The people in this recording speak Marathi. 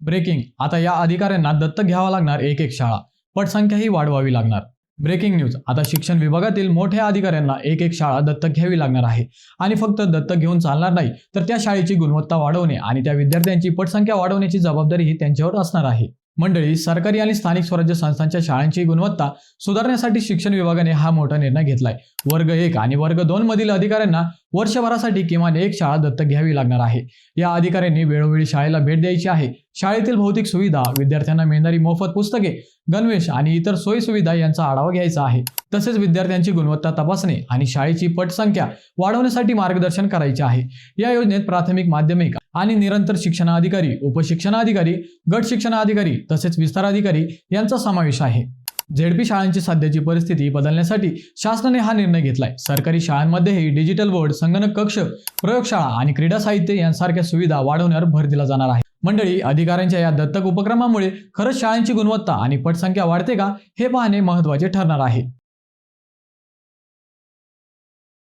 ब्रेकिंग, आता या अधिकाऱ्यांना दत्तक घ्यावा लागणार एक शाळा, पटसंख्याही वाढवावी लागणार. ब्रेकिंग न्यूज, आता शिक्षण विभागातील मोठ्या अधिकाऱ्यांना एक शाळा दत्तक घ्यावी लागणार आहे. आणि फक्त दत्तक घेऊन चालणार नाही, तर त्या शाळेची गुणवत्ता वाढवणे आणि त्या विद्यार्थ्यांची पटसंख्या वाढवण्याची जबाबदारीही त्यांच्यावर असणार आहे. मंडळी, सरकारी आणि स्थानिक स्वराज्य संस्थांच्या शाळांची गुणवत्ता सुधारण्यासाठी शिक्षण विभागाने हा मोठा निर्णय घेतलाय. वर्ग 1 आणि वर्ग 2 मधील अधिकाऱ्यांना वर्षभरासाठी किमान एक शाळा दत्तक घ्यावी लागणार आहे. या अधिकाऱ्यांनी वेळोवेळी शाळेला भेट द्यायची आहे. शाळेतील भौतिक सुविधा, विद्यार्थ्यांना मिळणारी मोफत पुस्तके, गणवेश आणि इतर सोयी सुविधा यांचा आढावा घ्यायचा आहे. तसेच विद्यार्थ्यांची गुणवत्ता तपासणे आणि शाळेची पटसंख्या वाढवण्यासाठी मार्गदर्शन करायचे आहे. या योजनेत प्राथमिक, माध्यमिक आणि निरंतर शिक्षणाधिकारी, उपशिक्षणाधिकारी, गट शिक्षणाधिकारी तसेच विस्ताराधिकारी यांचा समावेश आहे. झेडपी शाळांची सध्याची परिस्थिती बदलण्यासाठी शासनाने हा निर्णय घेतलाय. सरकारी शाळांमध्येही डिजिटल बोर्ड, संगणक कक्ष, प्रयोगशाळा आणि क्रीडा साहित्य यांसारख्या सुविधा वाढवण्यावर भर दिला जाणार आहे. मंडळी, अधिकाऱ्यांच्या या दत्तक उपक्रमामुळे खरंच शाळांची गुणवत्ता आणि पटसंख्या वाढते का, हे पाहणे महत्त्वाचे ठरणार आहे.